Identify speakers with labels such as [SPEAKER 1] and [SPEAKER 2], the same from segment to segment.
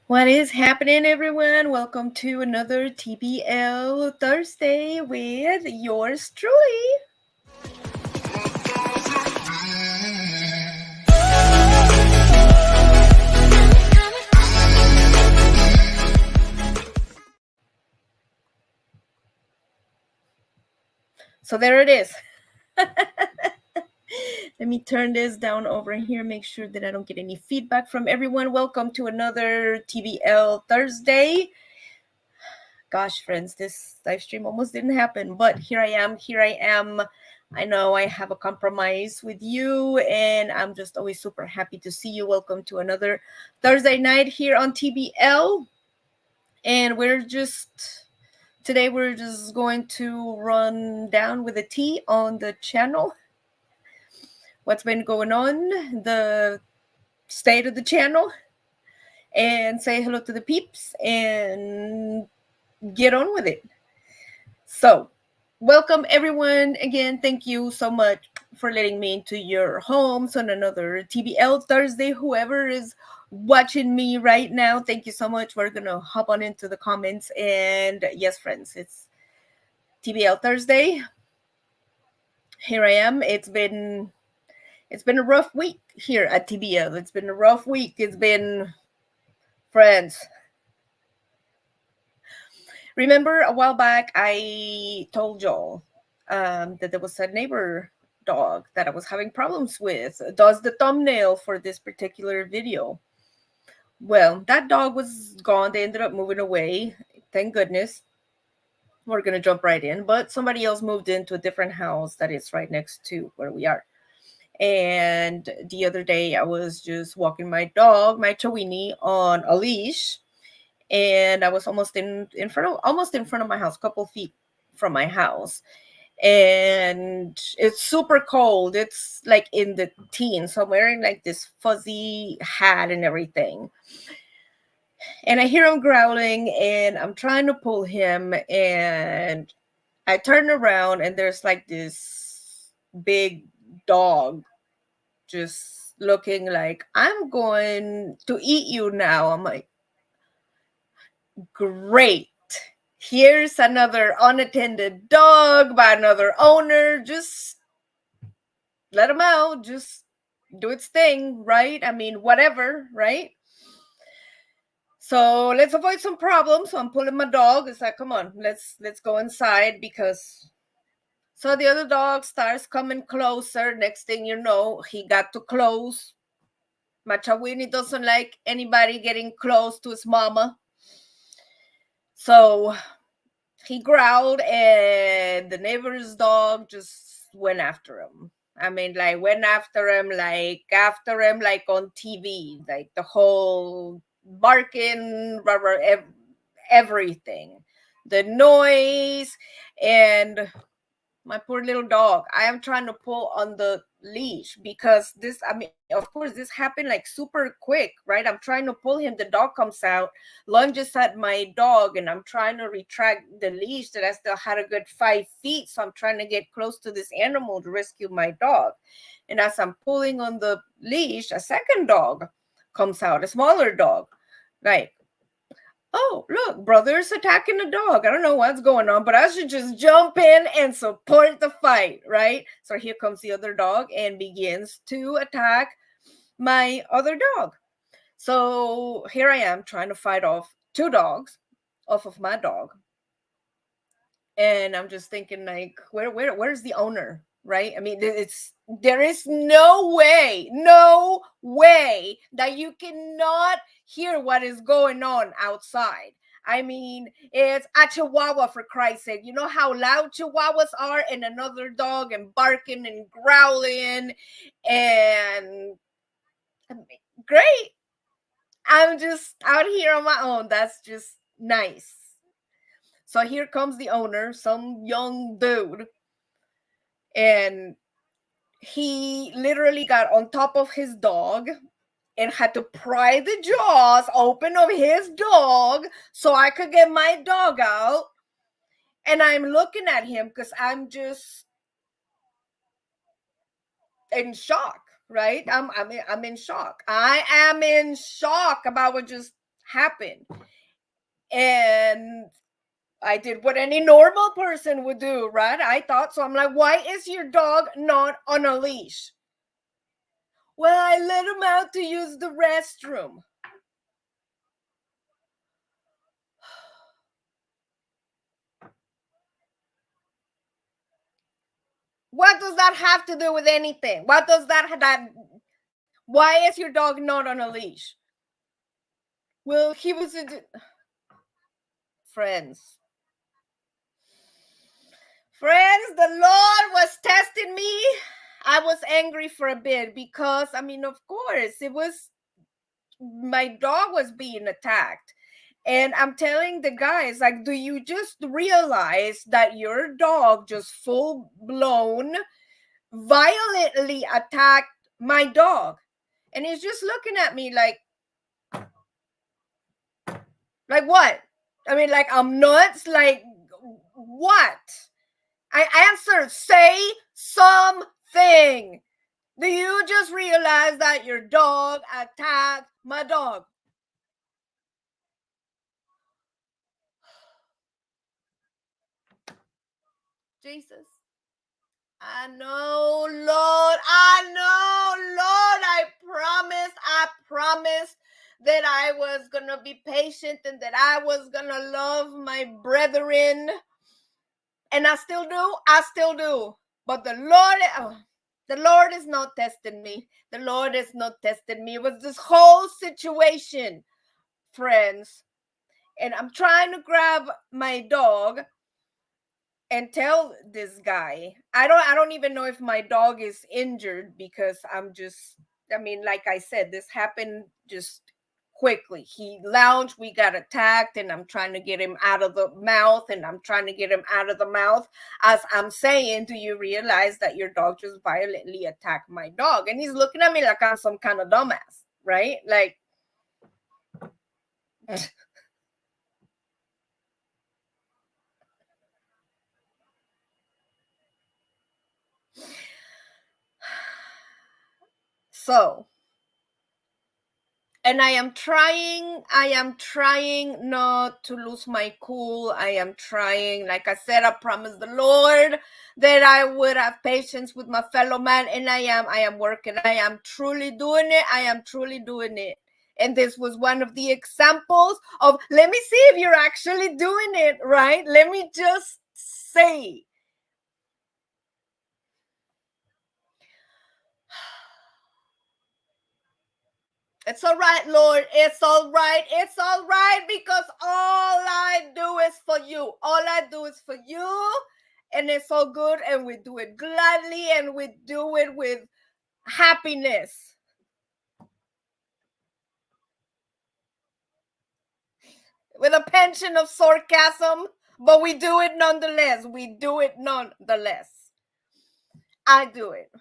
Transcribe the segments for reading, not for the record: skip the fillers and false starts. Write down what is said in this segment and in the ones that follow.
[SPEAKER 1] What is happening, everyone? Welcome to another TBL Thursday with yours truly. So there it is. Let me turn this down over here, make sure that I don't get any feedback from everyone. Welcome to another TBL Thursday. Gosh, friends, this live stream almost didn't happen, but here I am. Here I am. I know I have a compromise with you, and I'm just always super happy to see you. Welcome to another Thursday night here on TBL. And today we're just going to run down with a T on the channel. What's been going on, the state of the channel, and say hello to the peeps and get on with it. So, welcome everyone again. Thank you so much for letting me into your homes on another TBL Thursday. Whoever is watching me right now, thank you so much. We're gonna hop on into the comments. And yes, friends, it's TBL Thursday. Here I am. It's been a rough week here at TBL. It's been a rough week. It's been, friends, remember a while back I told y'all that there was a neighbor dog that I was having problems with. Does the thumbnail for this particular video. Well, that dog was gone. They ended up moving away. Thank goodness. We're going to jump right in. But somebody else moved into a different house that is right next to where we are. And the other day I was just walking my dog, my Chawini, on a leash. And I was almost in front of my house, a couple feet from my house. And it's super cold. It's like in the teens. So I'm wearing like this fuzzy hat and everything. And I hear him growling and I'm trying to pull him. And I turn around and there's like this big dog just looking like, I'm going to eat you now. I'm like, great. Here's another unattended dog by another owner. Just let him out. Just do its thing, right? I mean, whatever, right? So let's avoid some problems. So I'm pulling my dog. It's like, come on, let's go inside because. So the other dog starts coming closer. Next thing you know, he got too close. Machawini doesn't like anybody getting close to his mama. So he growled and the neighbor's dog just went after him. I mean, like, went after him like on TV, like the whole barking, everything, the noise. And my poor little dog, I am trying to pull on the leash because this, I mean, of course, this happened like super quick, right? I'm trying to pull him, the dog comes out, lunges at my dog, and I'm trying to retract the leash that I still had a good 5 feet. So I'm trying to get close to this animal to rescue my dog. And as I'm pulling on the leash, a second dog comes out, a smaller dog, like, oh, look, brother's attacking a dog. I don't know what's going on, but I should just jump in and support the fight, right? So here comes the other dog and begins to attack my other dog. So here I am trying to fight off two dogs off of my dog. And I'm just thinking, like, where's the owner? Right? I mean, there is no way that you cannot hear what is going on outside. I mean, it's a chihuahua, for Christ's sake. You know how loud chihuahuas are, and another dog and barking and growling, and great. I'm just out here on my own. That's just nice. So here comes the owner, some young dude, and he literally got on top of his dog and had to pry the jaws open of his dog so I could get my dog out. And I'm looking at him because I'm just in shock, right? I'm in shock. I am in shock about what just happen. And I did what any normal person would do, right? I thought so. I'm like, why is your dog not on a leash? Well, I let him out to use the restroom. What does that have to do with anything? What does that why is your dog not on a leash? Well, he was friends. Friends, the Lord was testing me. I was angry for a bit because, I mean, of course, it was my dog was being attacked. And I'm telling the guys, like, do you just realize that your dog just full blown violently attacked my dog? And he's just looking at me like what? I mean, like, I'm nuts? Like, what? I answered, say something. Do you just realize that your dog attacked my dog? Jesus. I know, Lord. I know, Lord. I promised that I was going to be patient and that I was going to love my brethren. And I still do. I still do. But the Lord is not testing me. The Lord is not testing me. It was this whole situation, friends. And I'm trying to grab my dog and tell this guy. I don't even know if my dog is injured because I mean, like I said, this happened just quickly. He lounged, we got attacked, and I'm trying to get him out of the mouth, and I'm trying to get him out of the mouth. As I'm saying, do you realize that your dog just violently attacked my dog? And he's looking at me like I'm some kind of dumbass, right? Like so, and I am trying not to lose my cool. I am trying, like I said, I promised the Lord that I would have patience with my fellow man, and I am working. I am truly doing it. I am truly doing it. And this was one of the examples of, let me see if you're actually doing it, right? Let me just say, it's all right, Lord. It's all right. It's all right, because all I do is for you. All I do is for you. And it's all good. And we do it gladly, and we do it with happiness. With a pension of sarcasm, but we do it nonetheless. We do it nonetheless. I do it.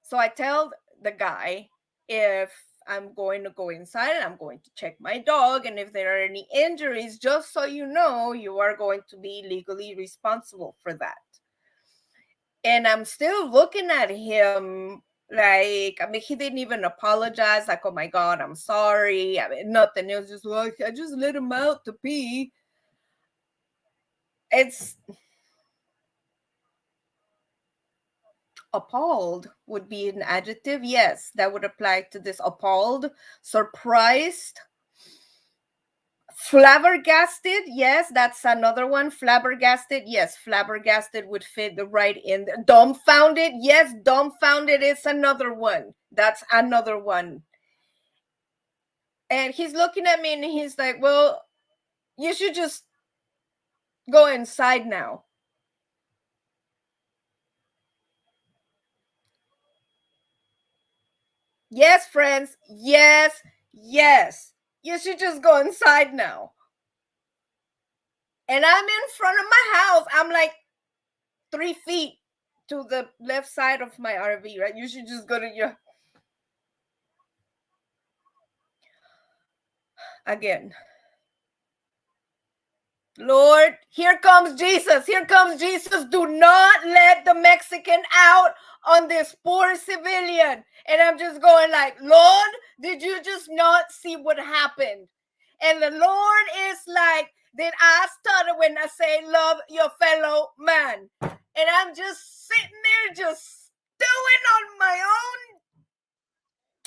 [SPEAKER 1] So I tell the guy, if I'm going to go inside and I'm going to check my dog, and if there are any injuries, just so you know, you are going to be legally responsible for that. And I'm still looking at him like, I mean, he didn't even apologize. Like, oh my God, I'm sorry. I mean, nothing. It was just like, I just let him out to pee. It's appalled would be an adjective. Yes, that would apply to this. Appalled, surprised, flabbergasted. Yes, that's another one. Flabbergasted. Yes, flabbergasted would fit right in there. Dumbfounded. Yes, dumbfounded is another one. That's another one. And he's looking at me and he's like, well, you should just go inside now. Yes, friends. Yes, yes. You should just go inside now. And I'm in front of my house. I'm like 3 feet to the left side of my RV, right? You should just go to your. Again, Lord, here comes Jesus. Here comes Jesus. Do not let the Mexican out on this poor civilian. And I'm just going like, Lord, did you just not see what happened? And the Lord is like, then I started when I say love your fellow man. And I'm just sitting there just doing on my own.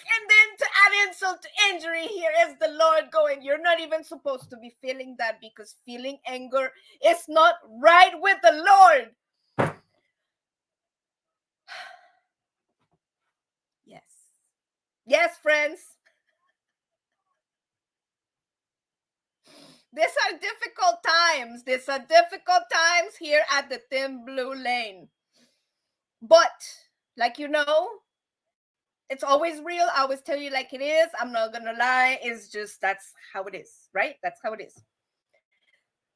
[SPEAKER 1] And then to add insult to injury, here is the Lord going, you're not even supposed to be feeling that, because feeling anger is not right with the Lord. Yes. Yes, friends. These are difficult times. These are difficult times here at the Thin Blue Lane. But, like you know, it's always real. I always tell you like it is. I'm not going to lie. It's just, that's how it is, right? That's how it is.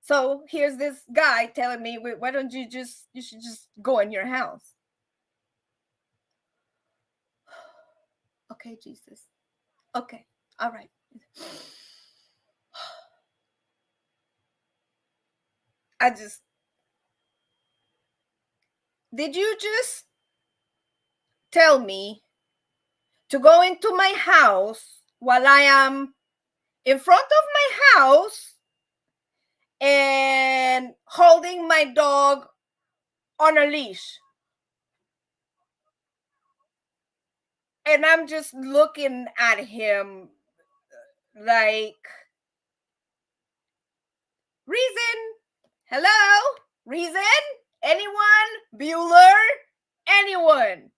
[SPEAKER 1] So here's this guy telling me, why don't you should just go in your house. Okay, Jesus. Okay. All right. Did you just tell me to go into my house while I am in front of my house and holding my dog on a leash? And I'm just looking at him like, reason? Hello? Reason? Anyone? Bueller? Anyone?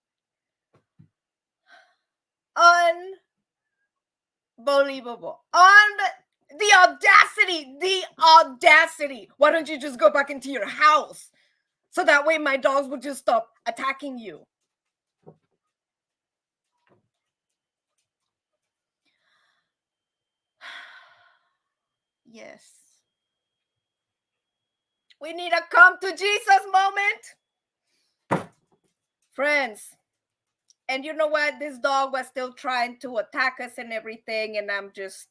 [SPEAKER 1] Unbelievable. The audacity. The audacity. Why don't you just go back into your house? So that way my dogs would just stop attacking you. Yes. We need a come to Jesus moment. Friends. And you know what? This dog was still trying to attack us and everything. And I'm just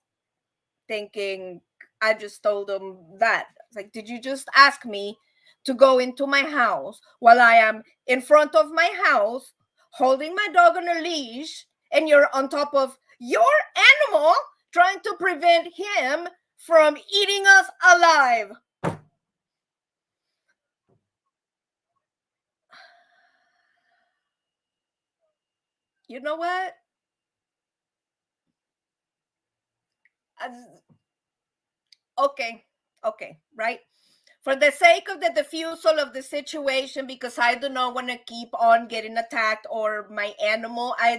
[SPEAKER 1] thinking, I just told him that. It's like, did you just ask me to go into my house while I am in front of my house holding my dog on a leash, and you're on top of your animal trying to prevent him from eating us alive? You know what? Okay, right? For the sake of the diffusal of the situation, because I do not want to keep on getting attacked or my animal, I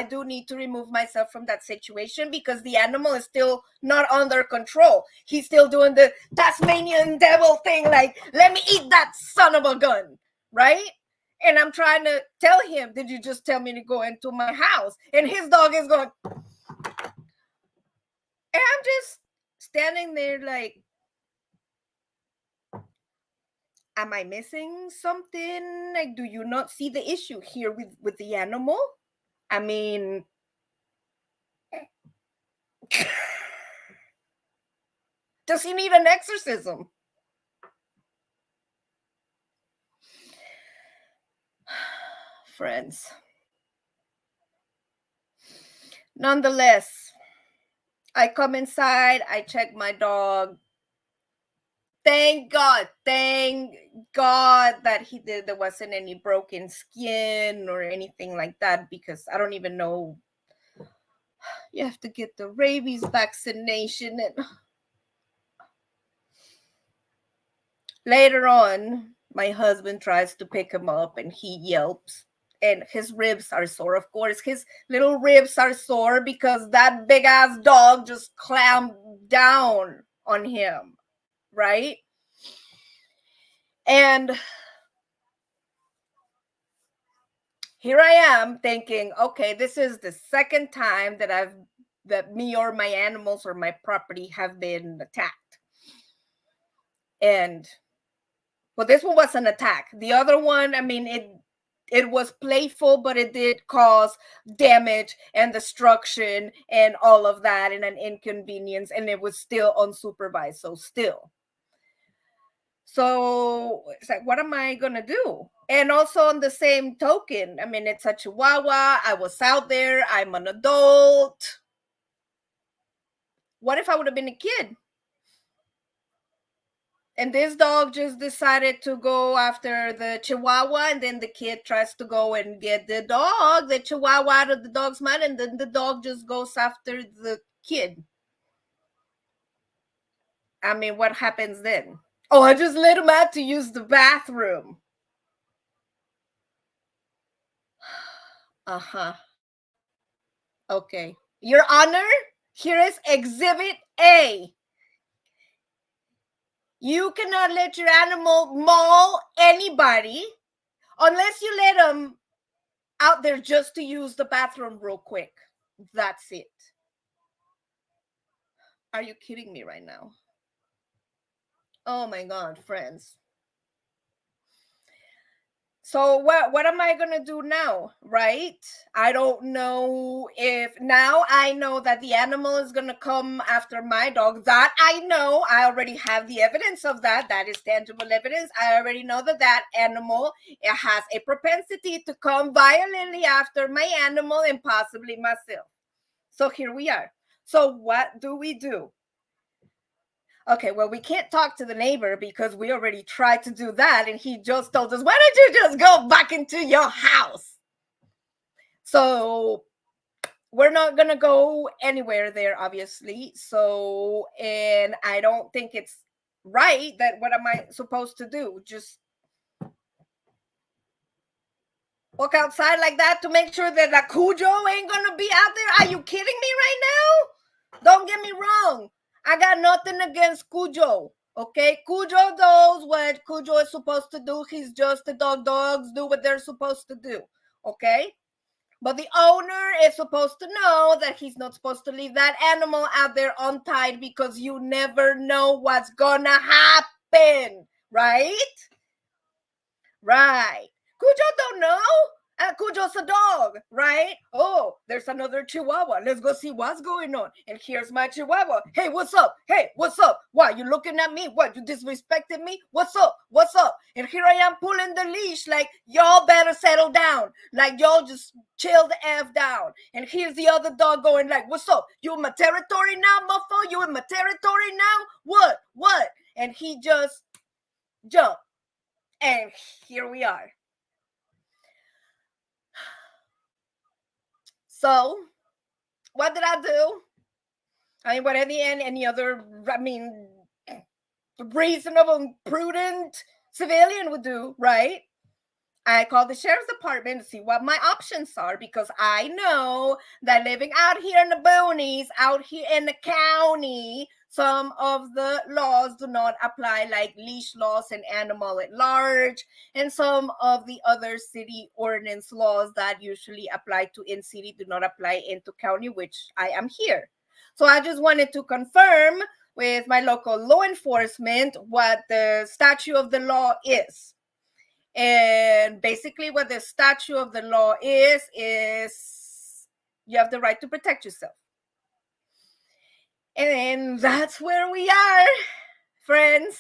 [SPEAKER 1] do need to remove myself from that situation, because the animal is still not under control. He's still doing the Tasmanian devil thing, like, let me eat that son of a gun, right? And I'm trying to tell him, did you just tell me to go into my house? And his dog is going, and I'm just standing there like, am I missing something? Like, do you not see the issue here with the animal? I mean, does he need an exorcism? Friends. Nonetheless, I come inside, I check my dog. Thank God that there wasn't any broken skin or anything like that, because I don't even know. You have to get the rabies vaccination. And later on, my husband tries to pick him up and he yelps, and his ribs are sore. Of course, his little ribs are sore because that big ass dog just clamped down on him, right? And here I am thinking, okay, this is the second time that me or my animals or my property have been attacked. And well, this one was an attack. The other one, I mean, it was playful, but it did cause damage and destruction and all of that, and an inconvenience, and it was still unsupervised. So still. So it's like, what am I gonna do? And also on the same token, I mean, it's a Chihuahua. I was out there. I'm an adult. What if I would have been a kid? And this dog just decided to go after the Chihuahua, and then the kid tries to go and get the Chihuahua out of the dog's mouth, and then the dog just goes after the kid. I mean, what happens then? Oh, I just let him out to use the bathroom. Uh-huh. Okay. Your Honor, here is Exhibit A. You cannot let your animal maul anybody unless you let them out there just to use the bathroom real quick. That's it. Are you kidding me right now? Oh my God, friends. So what am I gonna do now, right? I don't know if now I know that the animal is gonna come after my dog. That I know. I already have the evidence of that. That is tangible evidence. I already know that that animal, it has a propensity to come violently after my animal and possibly myself. So here we are. So what do we do? Okay, well, we can't talk to the neighbor because we already tried to do that, and he just told us, why don't you just go back into your house? So we're not going to go anywhere there, obviously. So, and I don't think it's right that what am I supposed to do? Just walk outside like that to make sure that the Cujo ain't going to be out there? Are you kidding me right now? Don't get me wrong. I got nothing against Cujo. Okay, Cujo knows what Cujo is supposed to do. He's just a dog. Dogs do what they're supposed to do. Okay, but the owner is supposed to know that he's not supposed to leave that animal out there untied because you never know what's gonna happen. Right? Right. Cujo don't know. Cujo's a dog, right? Oh, there's another Chihuahua. Let's go see what's going on. And here's my Chihuahua. Hey, what's up? Hey, what's up? Why, you looking at me? What, you disrespecting me? What's up? What's up? And here I am pulling the leash like, y'all better settle down. Like, y'all just chill the F down. And here's the other dog going like, what's up? You in my territory now, muffo? You in my territory now? What? What? And he just jumped. And here we are. So, what did I do? I mean, what any other, I mean, reasonable, prudent civilian would do, right? I called the sheriff's department to see what my options are because I know that living out here in the boonies, out here in the county, some of the laws do not apply, like leash laws and animal at large, and some of the other city ordinance laws that usually apply to in city do not apply into county, which I am here. So I just wanted to confirm with my local law enforcement what the statute of the law is. And basically what the statute of the law is you have the right to protect yourself. And that's where we are, friends.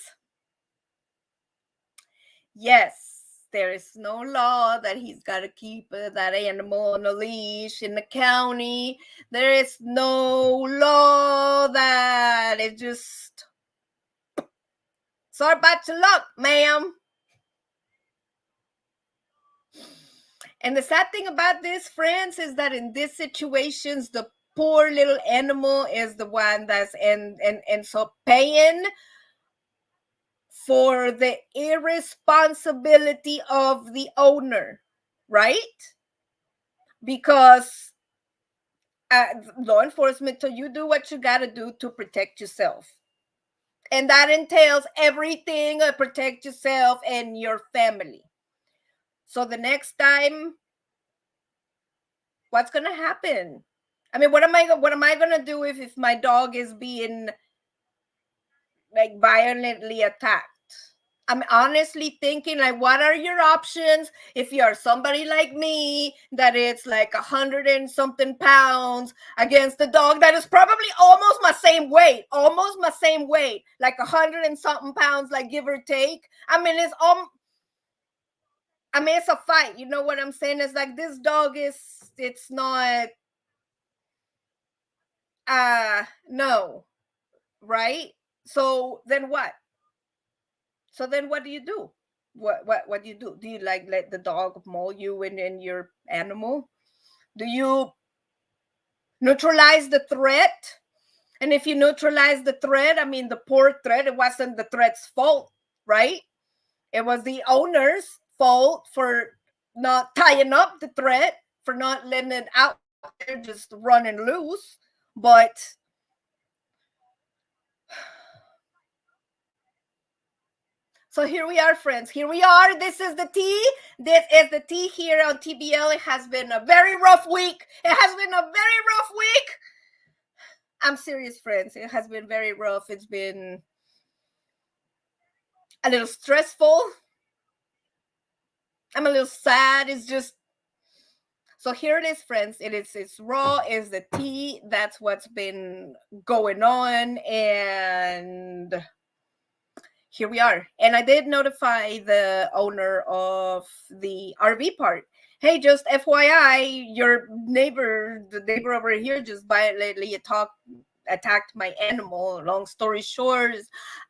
[SPEAKER 1] Yes, there is no law that he's got to keep that animal on a leash in the county. There is no law that it just, sorry about your luck, ma'am. And the sad thing about this, friends, is that in these situations, the poor little animal is the one that's ends up paying for the irresponsibility of the owner, right? Because law enforcement, so you do what you got to do to protect yourself. And that entails everything, protect yourself and your family. So the next time, what's gonna happen? I mean, what am I gonna do if my dog is being like violently attacked? I'm honestly thinking, like, what are your options if you are somebody like me that it's like 100 and something pounds against a dog that is probably almost my same weight, like 100 and something pounds, like give or take. I mean, it's a fight. You know what I'm saying? It's like this dog it's not, no, right? So then what? So then what do you do? What do you do? Do you like let the dog maul you and your animal? Do you neutralize the threat? And if you neutralize the threat, I mean the poor threat, it wasn't the threat's fault, right? It was the owner's fault for not tying up the threat, for not letting it out there just running loose. But so here we are, friends. Here we are. This is the tea. This is the tea here on TBL. It has been a very rough week. It has been a very rough week. I'm serious, friends. It has been very rough. It's been a little stressful. I'm a little sad. It's just, so here it is, friends. It's raw. It's the tea. That's what's been going on. And here we are. And I did notify the owner of the RV park. Hey, just FYI, your neighbor, the neighbor over here, just violently attacked my animal. Long story short,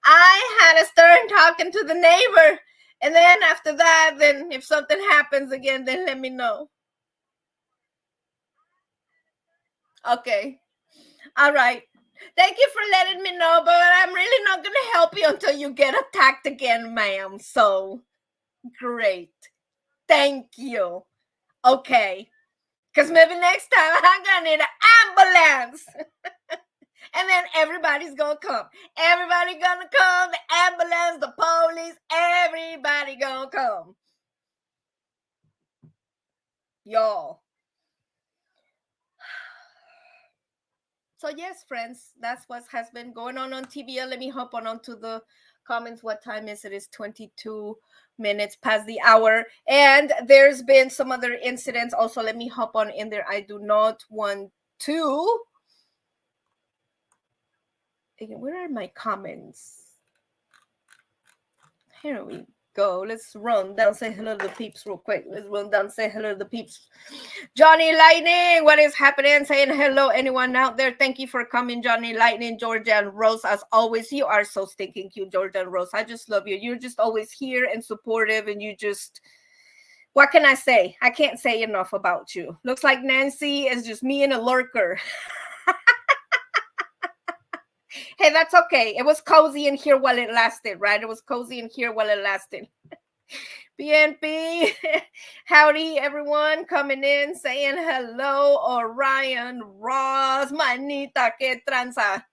[SPEAKER 1] I had to start talking to the neighbor. And then after that, then if something happens again, then let me know. Okay. All right. Thank you for letting me know, but I'm really not going to help you until you get attacked again, ma'am. So, great. Thank you. Okay. Because maybe next time I'm going to need an ambulance. And then everybody's going to come. Everybody going to come. The ambulance, the police, everybody going to come. Y'all. So yes, friends, that's what has been going on TBL. Let me hop onto the comments. What time is it? It's 22 minutes past the hour. And there's been some other incidents. Also, let me hop on in there. I do not want to. Where are my comments? Here we go. Let's run down, say hello to the peeps real quick. Let's run down, say hello to the peeps. Johnny Lightning, what is happening? Saying hello, anyone out there? Thank you for coming, Johnny Lightning, Georgia and Rose. As always, you are so stinking cute, Georgia and Rose. I just love you. You're just always here and supportive, and you just, what can I say? I can't say enough about you. Looks like Nancy is just me and a lurker. Hey, that's okay. It was cozy in here while it lasted, right? It was cozy in here while it lasted. BNP, howdy everyone coming in, saying hello. Orion, Ross, manita, que tranza.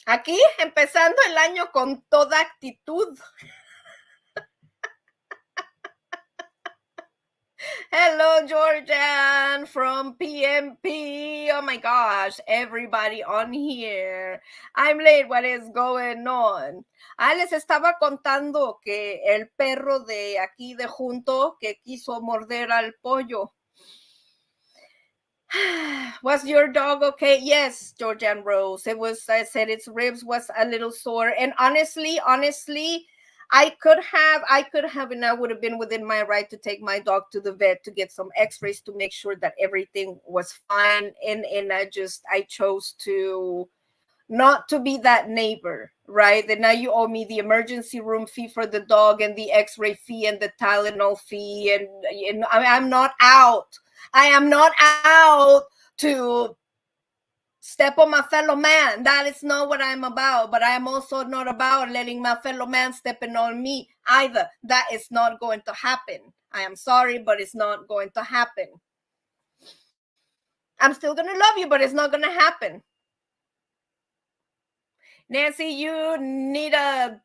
[SPEAKER 1] Aquí empezando el año con toda actitud. Hello, Georgian from PMP. Oh my gosh, everybody on here. I'm late. What is going on? Les estaba contando que el perro de aquí de junto que quiso morder al pollo. Was your dog okay? Yes, Georgian Rose. It was, I said its ribs was a little sore. And honestly, I could have, and I would have been within my right to take my dog to the vet to get some x-rays to make sure that everything was fine. And I chose to not to be that neighbor, right? That now you owe me the emergency room fee for the dog and the x-ray fee and the Tylenol fee. And I'm not out. I am not out to step on my fellow man. That is not what I'm about. But I am also not about letting my fellow man stepping on me either. That is not going to happen. I am sorry, but it's not going to happen. I'm still going to love you, but it's not going to happen. Nancy, you need a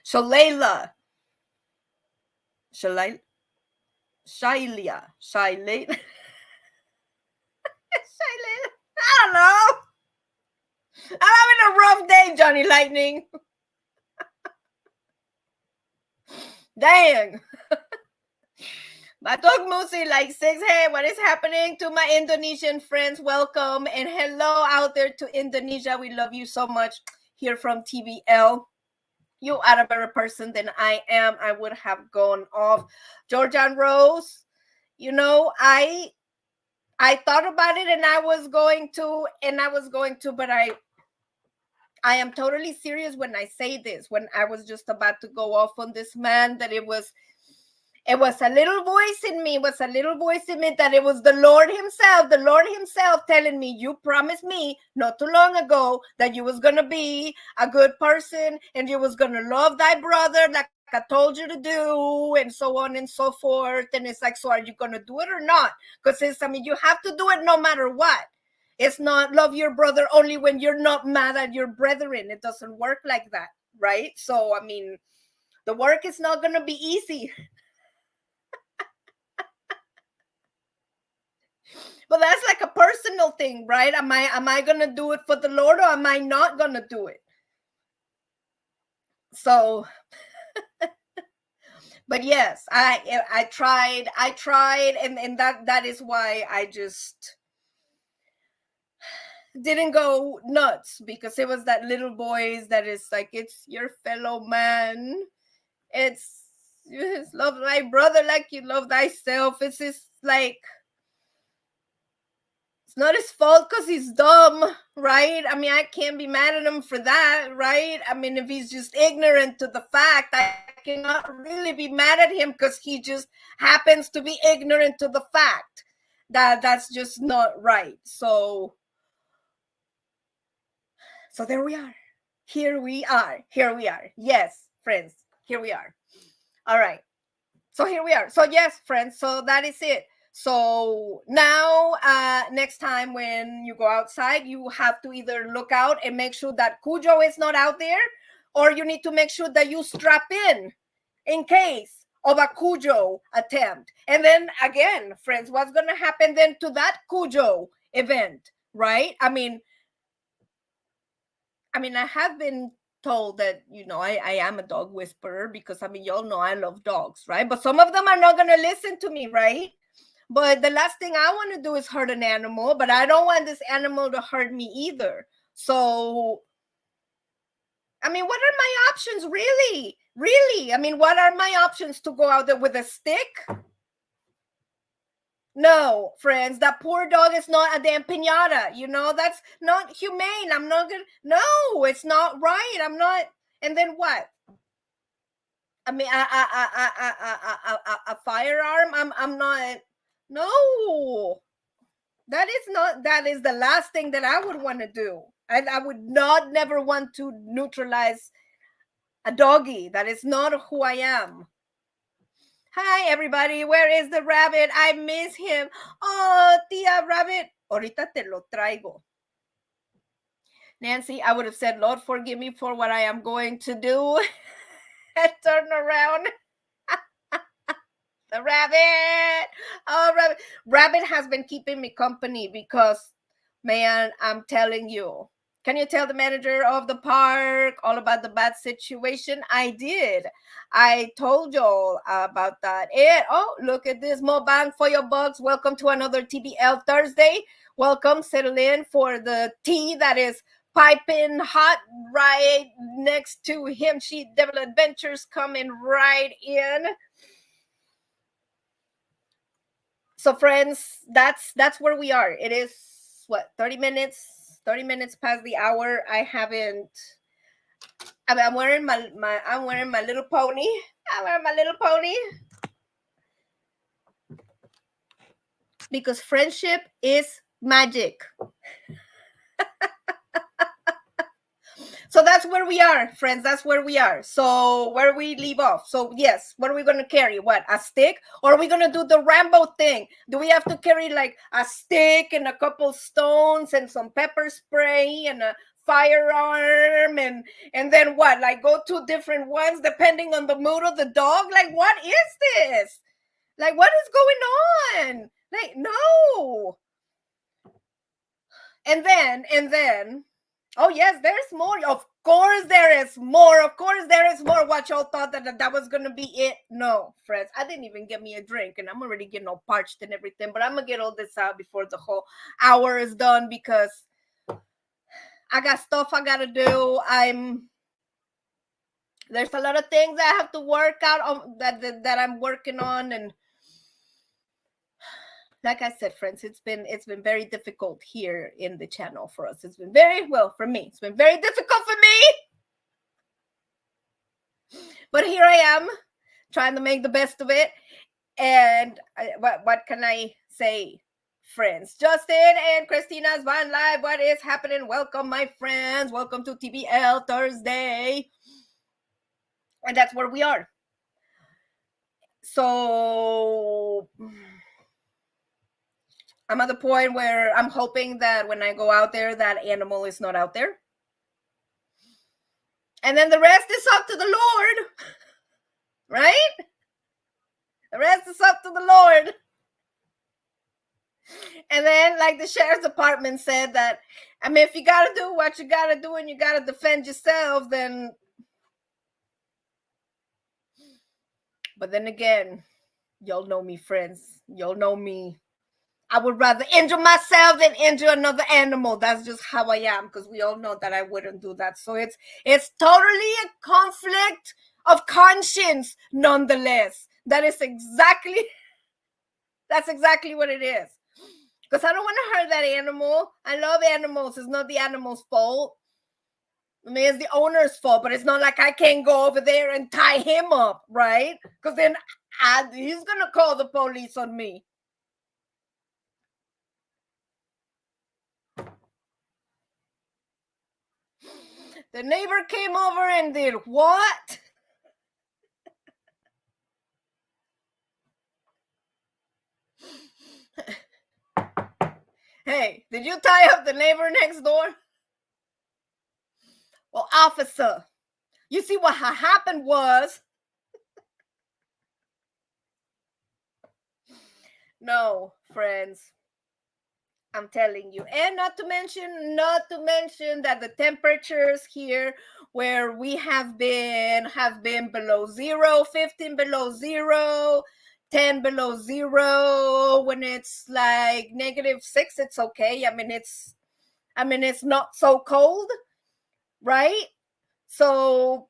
[SPEAKER 1] Shaleila. Shailia. Shailia. Hello? I'm having a rough day, Johnny Lightning. Dang. Batok Musi like 6. Hey, what is happening to my Indonesian friends? Welcome and hello out there to Indonesia. We love you so much here from TBL. You are a better person than I am. I would have gone off. Georgian Rose, you know, I thought about it and I was going to, but I am totally serious when I say this. When I was just about to go off on this man, that it was a little voice in me, that it was the Lord himself telling me, you promised me not too long ago that you was going to be a good person and you was going to love thy brother like I told you to do, and so on and so forth. And it's like, so are you going to do it or not? Because you have to do it no matter what. It's not love your brother only when you're not mad at your brethren. It doesn't work like that, right? So, the work is not going to be easy. But that's like a personal thing, right? Am I gonna do it for the Lord, or am I not gonna do it? So, but yes, I tried, and that is why I just didn't go nuts, because it was that little voice that is like, it's your fellow man. It's love thy brother like you love thyself. It's just like, it's not his fault because he's dumb, right? I can't be mad at him for that, right? If he's just ignorant to the fact, I cannot really be mad at him because he just happens to be ignorant to the fact. That's just not right. So there we are. Here we are. Yes, friends, here we are. All right. So here we are. So yes, friends, so that is it. So now, next time when you go outside, you have to either look out and make sure that Cujo is not out there, or you need to make sure that you strap in case of a Cujo attempt. And then again, friends, what's going to happen then to that Cujo event, right? I have been told that, I am a dog whisperer because, y'all know I love dogs, right? But some of them are not going to listen to me, right? But the last thing I want to do is hurt an animal, but I don't want this animal to hurt me either. So, what are my options, really? Really? What are my options? To go out there with a stick? No, friends, that poor dog is not a damn piñata. That's not humane. I'm not gonna. No, it's not right. I'm not. And then what? A firearm? I'm not. No, that is the last thing that I would want to do. I would never want to neutralize a doggy. That is not who I am. Hi, everybody. Where is the rabbit? I miss him. Oh, Tia Rabbit. Ahorita te lo traigo. Nancy, I would have said, Lord, forgive me for what I am going to do. And turn around. The rabbit. Oh, rabbit. Rabbit has been keeping me company because, man, I'm telling you. Can you tell the manager of the park all about the bad situation? I did. I told y'all about that. And, look at this. More bang for your bucks. Welcome to another TBL Thursday. Welcome. Settle in for the tea that is piping hot right next to him. Devil Adventures coming right in. So, friends, that's where we are. It is, what, 30 minutes past the hour. I'm wearing my little pony. I'm wearing my little pony because friendship is magic. So that's where we are, friends. That's where we are. So where we leave off. So yes, what are we going to carry? What, a stick? Or are we going to do the Rambo thing? Do we have to carry like a stick and a couple stones and some pepper spray and a firearm and then what? Like go to different ones depending on the mood of the dog? Like, what is this? Like, what is going on? Like, no. And then, oh yes, there's more. Of course there is more. Of course there is more. What y'all thought that was gonna be it? No, friends. I didn't even get me a drink, and I'm already getting all parched and everything. But I'm gonna get all this out before the whole hour is done because I got stuff I gotta do. There's a lot of things I have to work out on that I'm working on, and like I said, friends, it's been very difficult here in the channel for us. It's been very well for me. It's been very difficult for me, but here I am trying to make the best of it. And what can I say, friends? Justin and Christina's Vine Live. What is happening? Welcome, my friends. Welcome to TBL Thursday. And that's where we are. So I'm at the point where I'm hoping that when I go out there, that animal is not out there. And then the rest is up to the Lord. Right? The rest is up to the Lord. And then, like the sheriff's department said, that, I mean, if you got to do what you got to do and you got to defend yourself, then. But then again, y'all know me, friends. Y'all know me. I would rather injure myself than injure another animal. That's just how I am, because we all know that I wouldn't do that. So it's totally a conflict of conscience, nonetheless. That's exactly what it is. Because I don't want to hurt that animal. I love animals. It's not the animal's fault. I mean, it's the owner's fault, but it's not like I can't go over there and tie him up, right? Because then he's going to call the police on me. The neighbor came over and did what? Hey, did you tie up the neighbor next door? Well, officer, you see what happened was. No, friends. I'm telling you. And not to mention that the temperatures here where we have been below zero, 15 below zero, 10 below zero. When it's like -6, it's okay. I mean, it's not so cold, right? So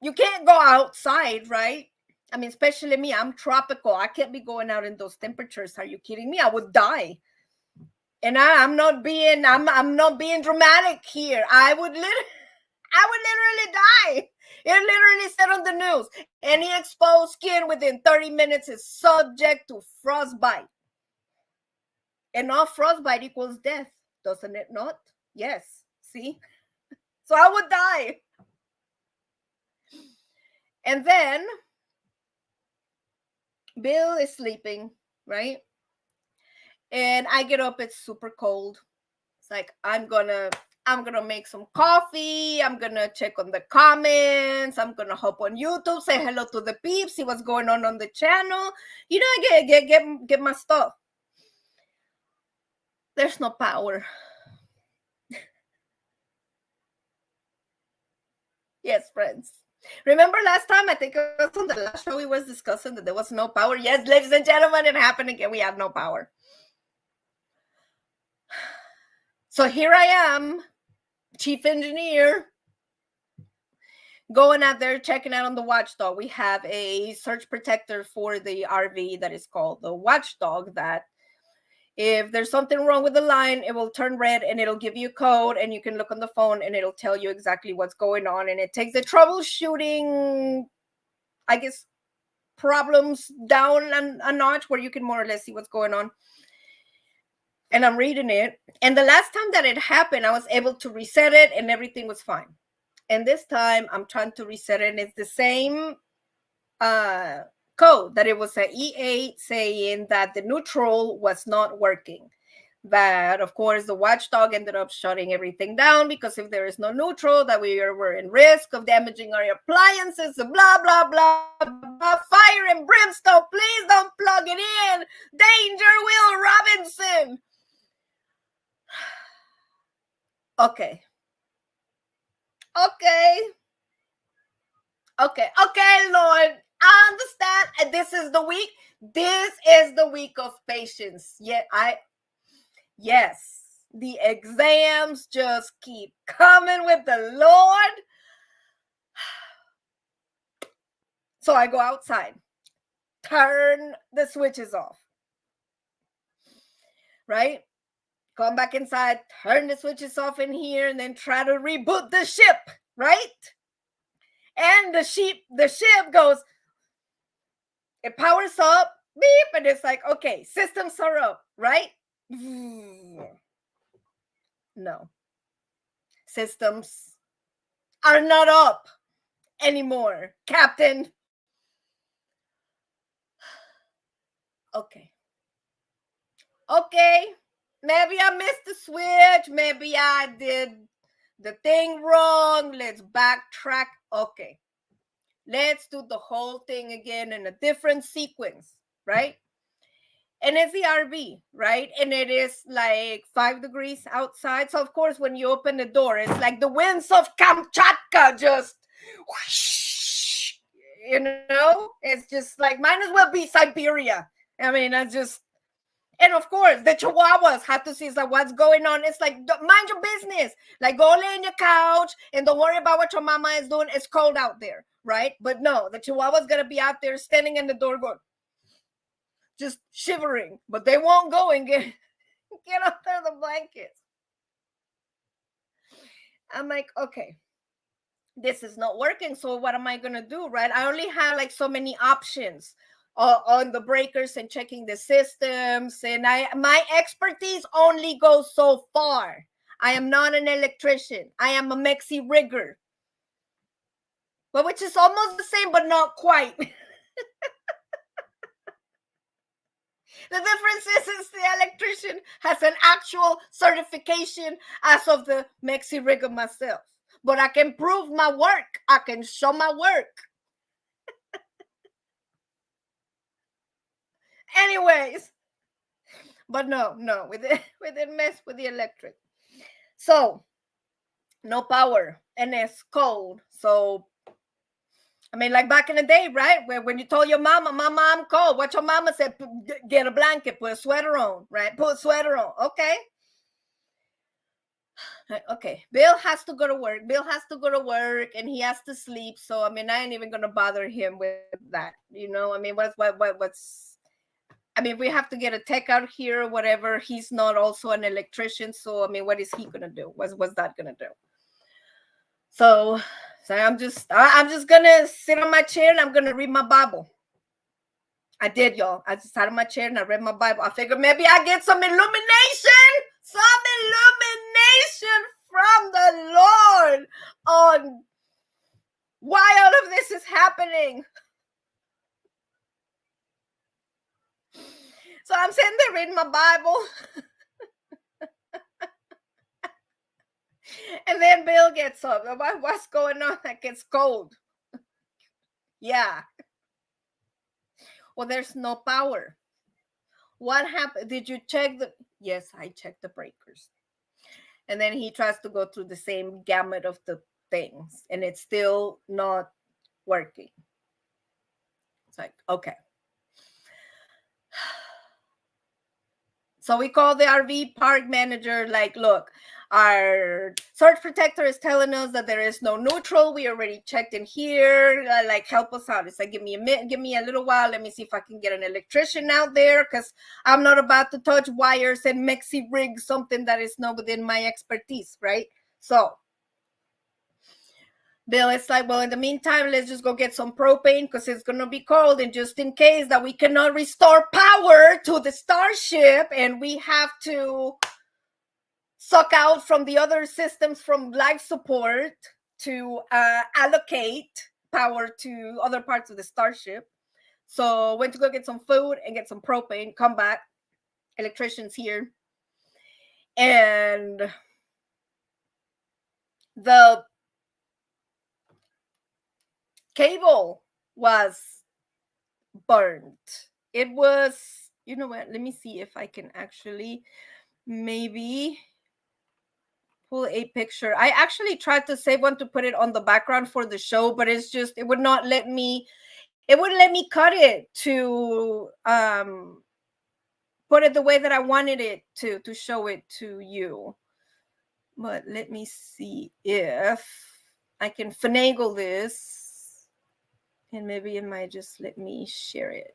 [SPEAKER 1] you can't go outside, right? I mean, especially me, I'm tropical. I can't be going out in those temperatures. Are you kidding me? I would die. And I'm not being dramatic here. I would literally die. It literally said on the news, any exposed skin within 30 minutes is subject to frostbite. And all frostbite equals death, doesn't it not? Yes. See? So I would die. And then Bill is sleeping, right? And I get up, it's super cold. It's like, I'm gonna make some coffee. I'm gonna check on the comments. I'm gonna hop on YouTube, say hello to the peeps, see what's going on the channel. You know, get my stuff. There's no power. Yes, friends. Remember last time, I think it was on the last show, we was discussing that there was no power. Yes, ladies and gentlemen, it happened again. We have no power. So here I am, chief engineer, going out there, checking out on the Watchdog. We have a surge protector for the RV that is called the Watchdog, that if there's something wrong with the line, it will turn red and it'll give you a code, and you can look on the phone and it'll tell you exactly what's going on. And it takes the troubleshooting, I guess, problems down a notch, where you can more or less see what's going on. And I'm reading it. And the last time that it happened, I was able to reset it and everything was fine. And this time I'm trying to reset it, and it's the same code, that it was an E8 saying that the neutral was not working. That, of course, the Watchdog ended up shutting everything down, because if there is no neutral, that we were in risk of damaging our appliances, blah, blah, blah, blah. Fire and brimstone, please don't plug it in. Danger, Will Robinson. Okay. Okay. Okay. Okay, Lord. I understand. And this is the week. This is the week of patience. Yes. The exams just keep coming with the Lord. So I go outside, turn the switches off, right? Come back inside, turn the switches off in here, and then try to reboot the ship, right? And the ship goes, it powers up, beep, and it's like, okay, systems are up, right? No. Systems are not up anymore, Captain. Okay. Okay. Maybe I missed the switch. Maybe I did the thing wrong. Let's backtrack. Okay. Let's do the whole thing again in a different sequence, right? And it's the RV, right? And it is like 5 degrees outside. So, of course, when you open the door, it's like the winds of Kamchatka just whoosh, it's just like, might as well be Siberia. I mean, that's just, and of course, the Chihuahuas have to see like what's going on. It's like, mind your business. Like, go lay on your couch and don't worry about what your mama is doing. It's cold out there, right? But no, the Chihuahua's gonna be out there standing in the door going, just shivering, but they won't go and get under the blankets. I'm like, okay, this is not working. So what am I gonna do, right? I only have like so many options on the breakers and checking the systems, and my expertise only goes so far. I am not an electrician. I am a Mexi rigger, but which is almost the same, but not quite. The difference is the electrician has an actual certification as of the Mexi rigger myself. But I can prove my work. I can show my work. Anyways, but no, we didn't mess with the electric. So, no power and it's cold. So, I mean, like back in the day, right? Where when you told your mama, Mama, I'm cold. What your mama said, get a blanket, put a sweater on, right? Put a sweater on. Okay. Okay. Bill has to go to work. Bill has to go to work and he has to sleep. So, I mean, I ain't even going to bother him with that. I mean, what's I mean, we have to get a tech out here or whatever. He's not also an electrician. So, I mean, what is he going to do? What's that going to do? So I'm just going to sit on my chair and I'm going to read my Bible. I did, y'all. I just sat on my chair and I read my Bible. I figured maybe I get some illumination from the Lord on why all of this is happening. So I'm sitting there reading my Bible. And then Bill gets up. What's going on? Like, it's cold. Yeah. Well, there's no power. What happened? Did you check the... Yes, I checked the breakers. And then he tries to go through the same gamut of the things, and it's still not working. It's like, okay. So we call the RV park manager, like, look, our surge protector is telling us that there is no neutral. We already checked in here. Like, help us out. It's like, give me a little while. Let me see if I can get an electrician out there, because I'm not about to touch wires and Mexi rig something that is not within my expertise, right? So Bill is like, well, in the meantime, let's just go get some propane because it's going to be cold. And just in case that we cannot restore power to the starship and we have to suck out from the other systems from life support to allocate power to other parts of the starship. So went to go get some food and get some propane, come back, electrician's here. And the cable was burned. It was, what? Let me see if I can actually maybe pull a picture. I actually tried to save one to put it on the background for the show, but it's just, it would not let me, it wouldn't let me cut it to put it the way that I wanted it to show it to you. But let me see if I can finagle this, and maybe it might just let me share it.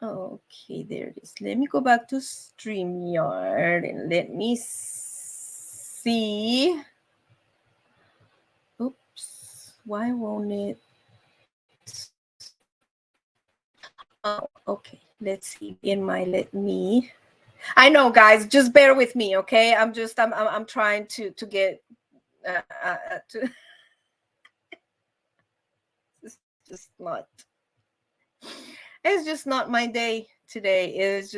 [SPEAKER 1] Okay, there it is. Let me go back to StreamYard and let me see. Oops, why won't it? Oh, okay. Let's see. In my let me. I know, guys. Just bear with me, okay? I'm trying to get to. It's just not. It's just not my day today. It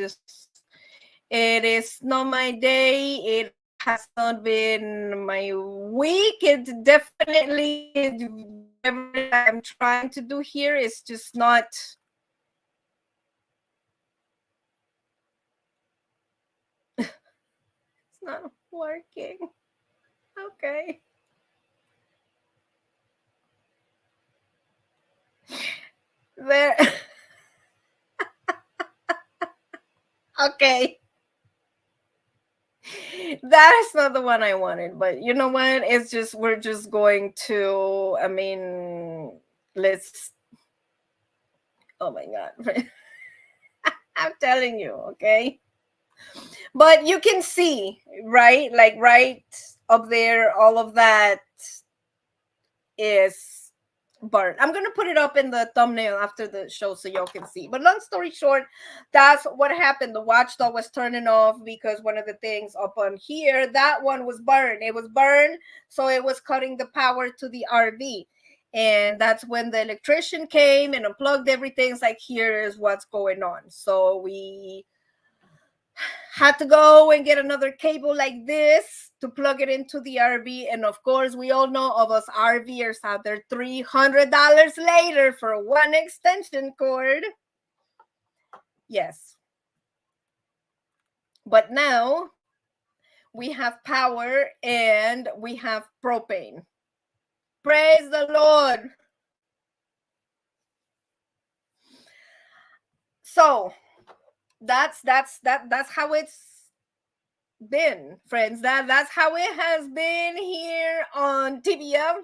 [SPEAKER 1] is not my day. It has not been my week. It definitely, whatever I'm trying to do here is just not. It's not working. Okay. There. Okay. That is not the one I wanted, but you know what? It's just, we're just going to, I mean, let's, oh my God. I'm telling you, okay? But you can see, right? Like right up there, all of that is burnt. I'm gonna put it up in the thumbnail after the show so y'all can see. But long story short, that's what happened. The watchdog was turning off because one of the things up on here, that one was burned. It was burned, so it was cutting the power to the RV. And that's when the electrician came and unplugged everything. It's like, here is what's going on. So we had to go and get another cable like this to plug it into the RV. And of course, we all know of us RVers out there, $300 later for one extension cord. Yes. But now we have power and we have propane. Praise the Lord. So that's how it's been, friends. That's how it has been here on TBL.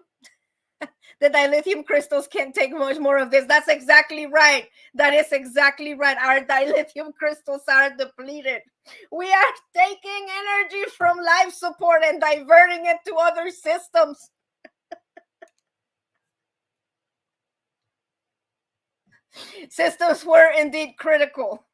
[SPEAKER 1] The dilithium crystals can't take much more of this. That's exactly right. That is exactly right. Our dilithium crystals are depleted. We are taking energy from life support and diverting it to other systems. Systems were indeed critical.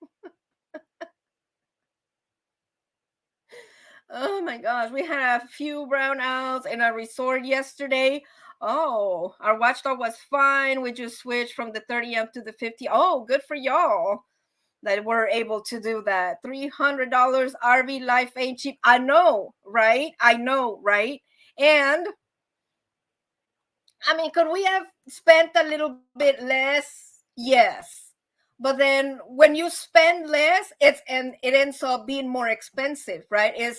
[SPEAKER 1] Oh my gosh, we had a few brownouts in a resort yesterday. Oh, our watchdog was fine. We just switched from the 30 amp to the 50. Oh, good for y'all that we're able to do that. $300 RV life ain't cheap. I know, right? I know, right? And I mean, could we have spent a little bit less? Yes. But then when you spend less, it ends up being more expensive, right? It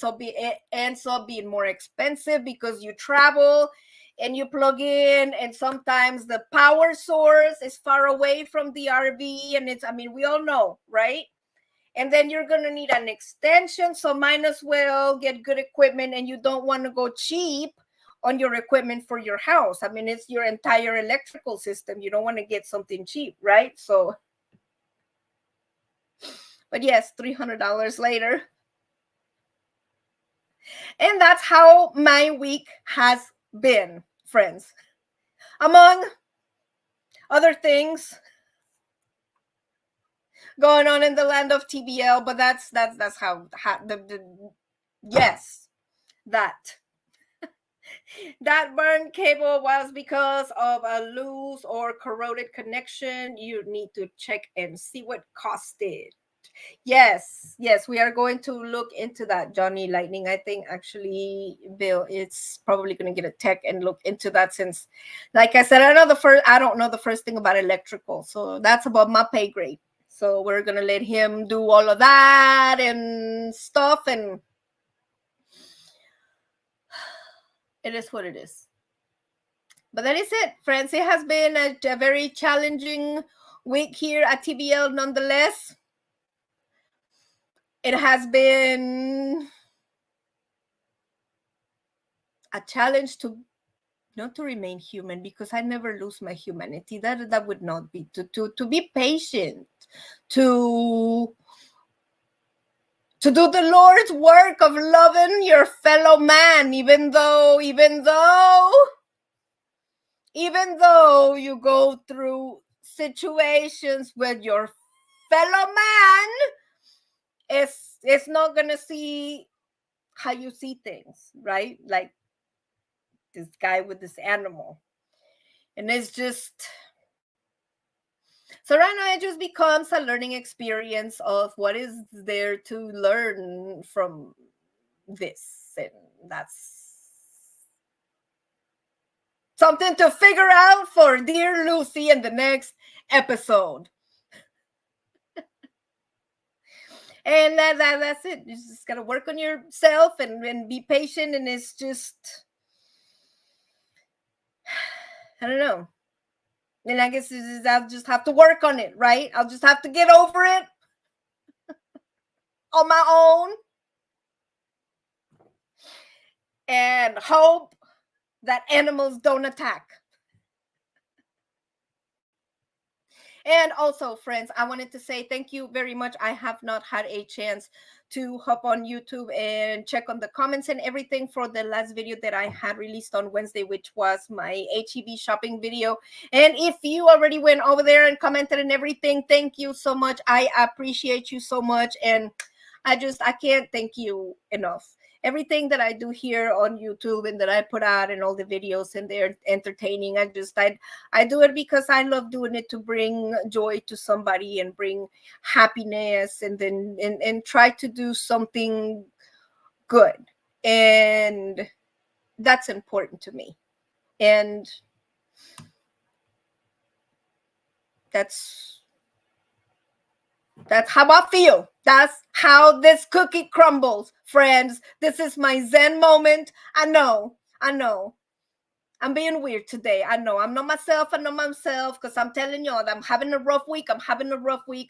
[SPEAKER 1] ends up being more expensive because you travel and you plug in, and sometimes the power source is far away from the RV, and it's, I mean, we all know, right? And then you're gonna need an extension, so might as well get good equipment, and you don't want to go cheap on your equipment for your house. I mean, it's your entire electrical system. You don't want to get something cheap, right? So, but yes, $300 later. And that's how my week has been, friends. Among other things going on in the land of TBL, but that's how yes, that burned cable was because of a loose or corroded connection. You need to check and see what caused it. Yes, we are going to look into that, Johnny Lightning. I think actually, Bill, it's probably going to get a tech and look into that, since, like I said, I don't know the first thing about electrical, so that's above my pay grade. So we're going to let him do all of that and stuff. And it is what it is. But that is it, friends. It has been a very challenging week here at TBL nonetheless. It has been a challenge to not to remain human, because I never lose my humanity. That would not be to be patient, to do the Lord's work of loving your fellow man, even though you go through situations with your fellow man is not gonna see how you see things, right? Like this guy with this animal. And it's just, so right now it just becomes a learning experience of what is there to learn from this. And that's something to figure out for dear Lucy in the next episode. And that's it. You just gotta work on yourself and be patient. And it's just, I don't know. And I guess I'll just have to work on it, right? I'll just have to get over it on my own and hope that animals don't attack. And also, friends, I wanted to say thank you very much. I have not had a chance to hop on YouTube and check on the comments and everything for the last video that I had released on Wednesday, which was my HEB shopping video. And if you already went over there and commented and everything, thank you so much. I appreciate you so much. And I can't thank you enough. Everything that I do here on YouTube and that I put out and all the videos, and they're entertaining. I do it because I love doing it, to bring joy to somebody and bring happiness, and then and try to do something good. And that's important to me. And that's how I feel. That's how this cookie crumbles, friends. This is my Zen moment. I know. I'm being weird today. I know. I'm not myself. Because I'm telling y'all that I'm having a rough week.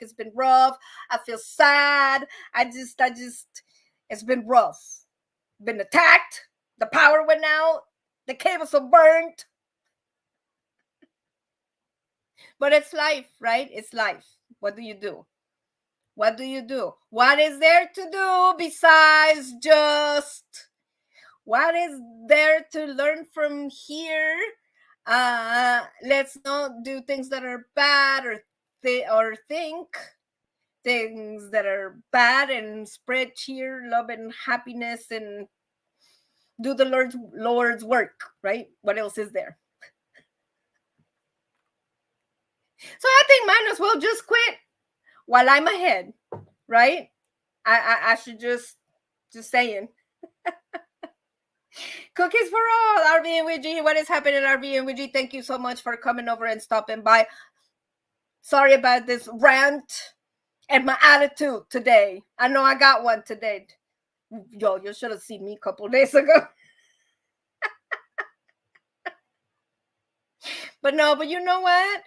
[SPEAKER 1] It's been rough. I feel sad. I just, it's been rough. Been attacked. The power went out. The cables are burnt. But it's life, right? It's life. What do you do? What is there to do besides just, what is there to learn from here? Let's not do things that are bad, or think things that are bad, and spread cheer, love, and happiness, and do the Lord's work, right? What else is there? So I think might as well just quit while I'm ahead, right? I should just saying. Cookies for all, RV and Ouija. What is happening, RV and Ouija? Thank you so much for coming over and stopping by. Sorry about this rant and my attitude today. I know I got one today. Yo, you should have seen me a couple days ago. But you know what?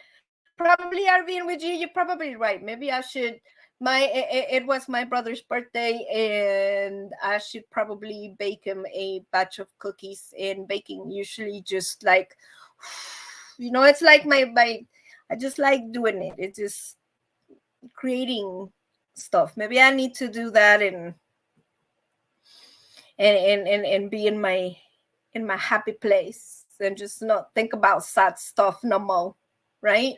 [SPEAKER 1] Probably, RV and Ouija, you're probably right. Maybe I should. It was my brother's birthday, and I should probably bake him a batch of cookies. And baking usually just like, it's like my I just like doing it. It's just creating stuff. Maybe I need to do that and be in my happy place, and just not think about sad stuff no more, right?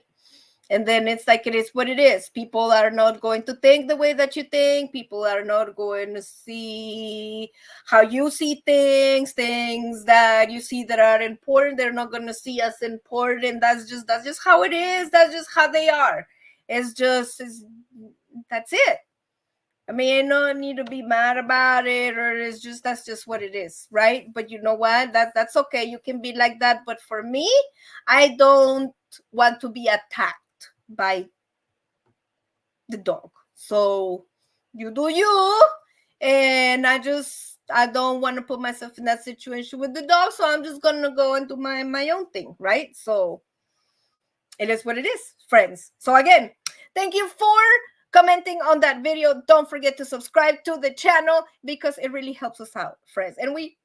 [SPEAKER 1] And then it's like, it is what it is. People are not going to think the way that you think. People are not going to see how you see things that you see that are important. They're not going to see as important. That's just how it is. That's just how they are. That's it. I mean, I don't need to be mad about it, or that's just what it is, right? But you know what? That's okay. You can be like that. But for me, I don't want to be attacked by the dog. So you do you, and I just I don't want to put myself in that situation with the dog, so I'm just gonna go and do my own thing, right? So it is what it is, friends. So again, thank you for commenting on that video. Don't forget to subscribe to the channel because it really helps us out, friends. And we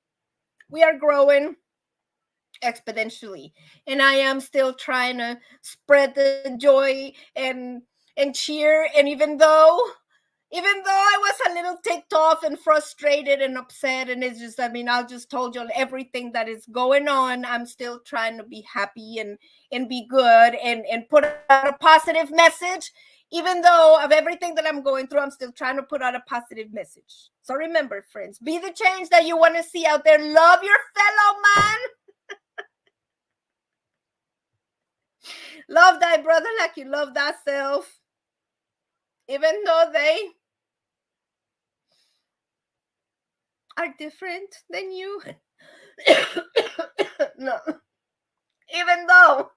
[SPEAKER 1] are growing exponentially, and I am still trying to spread the joy and cheer. And even though I was a little ticked off and frustrated and upset, and it's just, I mean, I just told you everything that is going on, I'm still trying to be happy and be good and put out a positive message. Even though of everything that I'm going through, I'm still trying to put out a positive message. So remember, friends, be the change that you want to see out there. Love your fellow man. Love thy brother like you love thyself. Even though they are different than you. No. Even though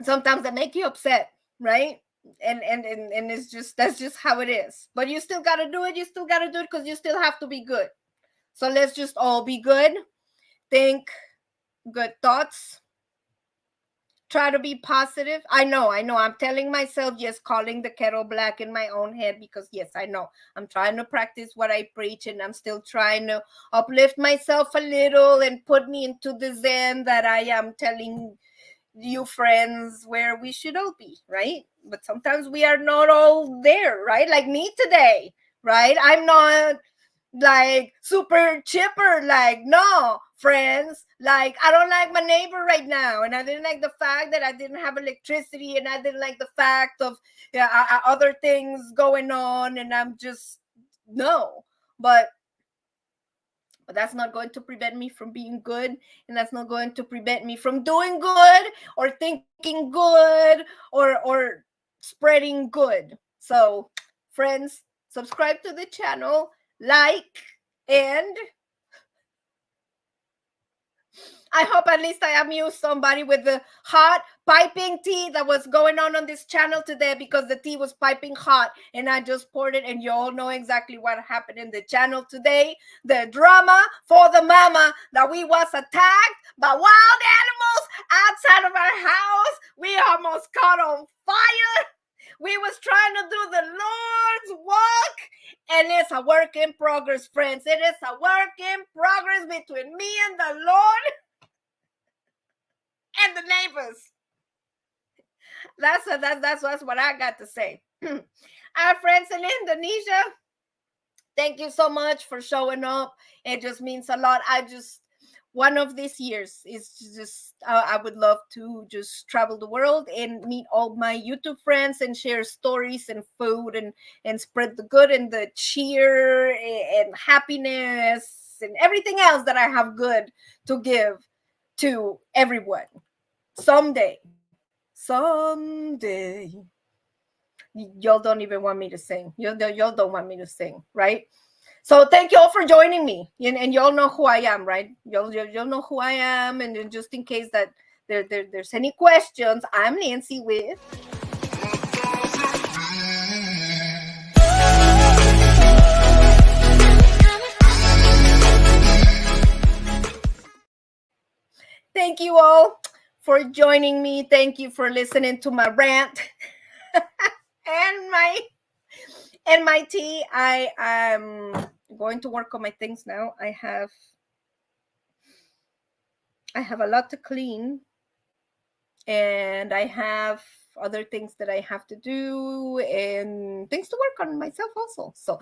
[SPEAKER 1] sometimes they make you upset, right? And it's just, that's just how it is. But you still got to do it. You still got to do it because you still have to be good. So let's just all be good. Think good thoughts. Try to be positive. I know. I'm telling myself, yes, calling the kettle black in my own head because, yes, I know. I'm trying to practice what I preach, and I'm still trying to uplift myself a little and put me into the zen that I am telling you, friends, where we should all be, right? But sometimes we are not all there, right? Like me today, right? I'm not like super chipper, like, no, friends, like, I don't like my neighbor right now, and I didn't like the fact that I didn't have electricity, and I didn't like the fact of other things going on, and I'm just, no. But that's not going to prevent me from being good, and that's not going to prevent me from doing good or thinking good or spreading good. So, friends, subscribe to the channel, like, and I hope at least I amused somebody with the hot piping tea that was going on this channel today, because the tea was piping hot and I just poured it, and you all know exactly what happened in the channel today. The drama for the mama that we was attacked by wild animals outside of our house. We almost caught on fire. We was trying to do the Lord's work, and it's a work in progress, friends. It is a work in progress between me and the Lord and the neighbors. That's what I got to say. Our friends in Indonesia, thank you so much for showing up. It just means a lot. One of these years is just, I would love to just travel the world and meet all my YouTube friends and share stories and food and spread the good and the cheer and happiness and everything else that I have good to give to everyone. Someday, y'all don't even want me to sing. Y'all don't want me to sing, right? So thank you all for joining me, and y'all know who I am, right? Y'all know who I am, and just in case that there's any questions, I'm Nancy with Thank you all for joining me. Thank you for listening to my rant and my tea. I am going to work on my things now. I have a lot to clean, and I have other things that I have to do and things to work on myself also. So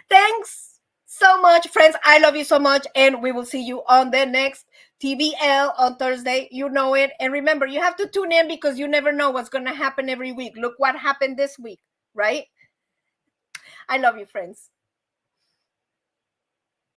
[SPEAKER 1] thanks so much, friends. I love you so much, and we will see you on the next TBL on Thursday. You know it. And remember, you have to tune in because you never know what's going to happen every week. Look what happened this week, right? I love you, friends.